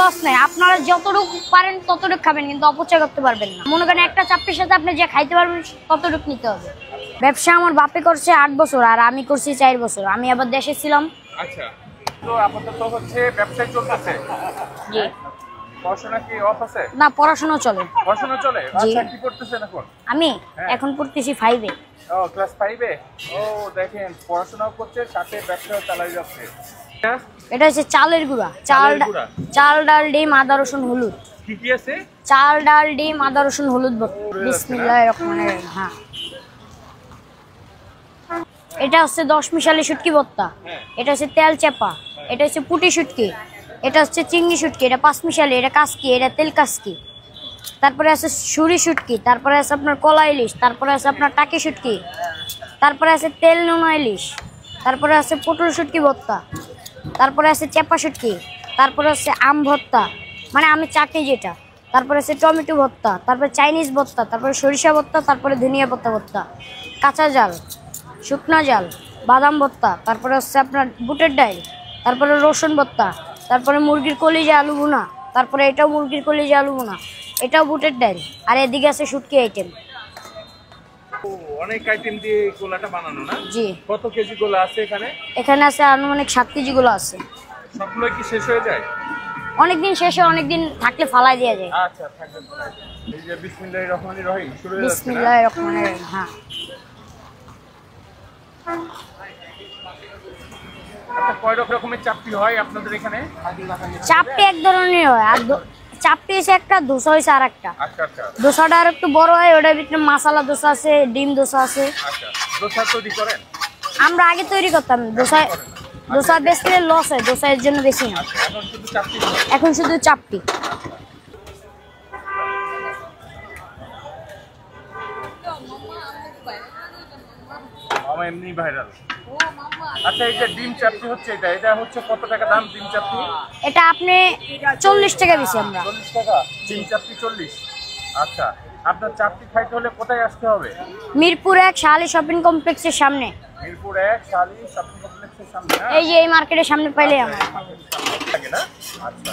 Loss নাই, আপনারা যতটুকু পারেন ততটুকু খাবেন, কিন্তু অপচয় করতে পারবেন না। মনে করেন একটা চাপটির সাথে আপনি যে খাইতে পারবেন ততটুকু নিতে হবে। ব্যবসা আমার বাপে করছে 8 বছর, আর আমি করছি 4 বছর। আমি আবার দেশে ছিলাম। আচ্ছা, তো আপাতত হচ্ছে ব্যবসায় চলতেছে। জি। পড়াশোনা কি অফ আছে? না, পড়াশোনা চলে। পড়াশোনা চলে? আচ্ছা, কি পড়তেছেন এখন? আমি এখন পড়তেছি 5 এ। ও, ক্লাস 5 এ। ও, দেখেন পড়াশোনাও করছে সাথে ব্যবসাও চালাই যাচ্ছে। এটা হচ্ছে চালের গুঁড়া। চাল, ডাল, ডিম, আদা, রসুন, হলুদ। কি কি আছে? চাল, ডাল, ডিম, আদা, রসুন, হলুদ। বিসমিল্লাহির রহমানির রহিম। হ্যাঁ, এটা হচ্ছে 10 মিশালি শুটকি ভর্তা। এটা হচ্ছে তেল চাপা। এটা হচ্ছে পুটি শুটকি। এটা হচ্ছে চিংড়ি শুটকি। এটা 5 মিশালি। এটা কাসকি। এটা তেল কাসকি। তারপরে আছে সুরি শুটকি। তারপরে আছে আপনার কলা ইলিশ। তারপরে আছে আপনার টাকি শুটকি। তারপরে আছে তেল নোনা ইলিশ। তারপরে আছে পটল শুটকি ভর্তা। তারপরে আছে চেপা শুটকি। তারপরে আছে আম ভর্তা, মানে আমি চাটনি যেটা। তারপরে আছে টমেটো ভর্তা। তারপরে চাইনিজ ভর্তা। তারপরে সরিষা ভর্তা। তারপরে ধনিয়া পাতা ভর্তা, কাঁচা জাল, শুকনা জাল, বাদাম ভর্তা। তারপরে হচ্ছে আপনার বুটের ডাল। তারপরে রসুন ভর্তা। তারপরে মুরগির কলিজা আলু ভুনা। তারপরে এটাও মুরগির কলিজা আলু ভুনা। এটাও বুটের ডাল। আর এদিকে আছে শুটকি আইটেম। অনেক আইটেম দিয়ে গোলাটা বানানো না? জি। কত কেজি গোলা আছে এখানে? এখানে আছে আনুমানিক 7 কেজি গোলা আছে। সবগুলো কি শেষ হয়ে যায়? অনেকদিন শেষে, অনেকদিন থাকলে ফালাই দেওয়া যায়। আচ্ছা, থাকবে ফালাই। এই যে বিসমিল্লাহির রহমানির রহিম শুরু হয়ে যাচ্ছে। বিসমিল্লাহির রহমানির রহিম। হ্যাঁ, আচ্ছা, কয় রকমের চাপটি হয় আপনাদের এখানে? চাপটি এক ধরনের হয়, আর চাপটি হচ্ছে একটা, দোসা হয়েছে আর একটা। আচ্ছা আচ্ছা দোসাটা আর একটু বড় হয়, ওটার ভিতরে মশলা দোসা আছে, ডিম দোসা আছে। আচ্ছা, দোসা তৈরি করেন? আমরা আগে তৈরি করতাম। দোসা বেচলে লস হয়, দোসা এর জন্য বেশি না। এখন শুধু চাপটি? এখন শুধু চাপটি। মামা এমনি ভাইরাল। আচ্ছা, এই যে ডিম চাপটি হচ্ছে, এটা হচ্ছে কত টাকা দাম ডিম চাপটি? এটা আপনি 40 টাকা বেশি। আমরা 40 টাকা ডিম চাপটি 40। আচ্ছা, আপনার চাপটি খাইতে হলে কোথায় আসতে হবে? মিরপুর 1 শালি শপিং কমপ্লেক্সের সামনে। মিরপুর 1 শালি শপিং কমপ্লেক্সের সামনে। এই যে এই মার্কেটের সামনে পাইলে আমার। থাকে না? আচ্ছা,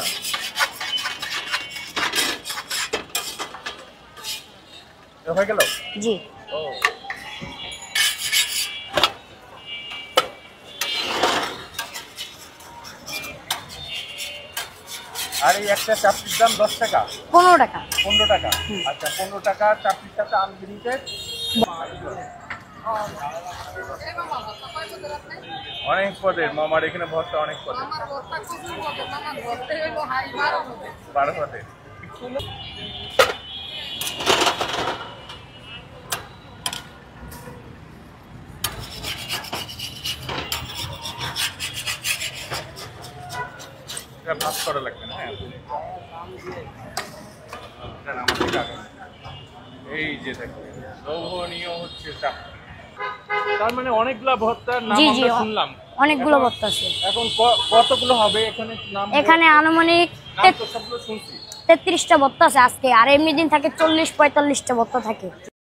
হয়ে গেল? জি। ও, আর এই একটা চাপটির দাম 10 টাকা? 15 টাকা। 15 টাকা। আচ্ছা, 15 টাকা চাপটির সাথে আনলিমিটেড। অনেক পদের মামার এখানে ভর্তা, অনেক পদের। 12 পদের। ভাত করা লাগবে না? হ্যাঁ, এই যে দেখেন লোভনীয় হচ্ছে চাপটি। তার মানে অনেকগুলা ভর্তার নাম আমরা শুনলাম। অনেকগুলো ভর্তা আছে। এখন কতগুলো হবে এখানে নাম? এখানে আনুমানিক সবগুলো শুনছি 33টা ভর্তা আছে আজকে, আর এমনি দিন থাকে 40-45টা ভর্তা থাকে।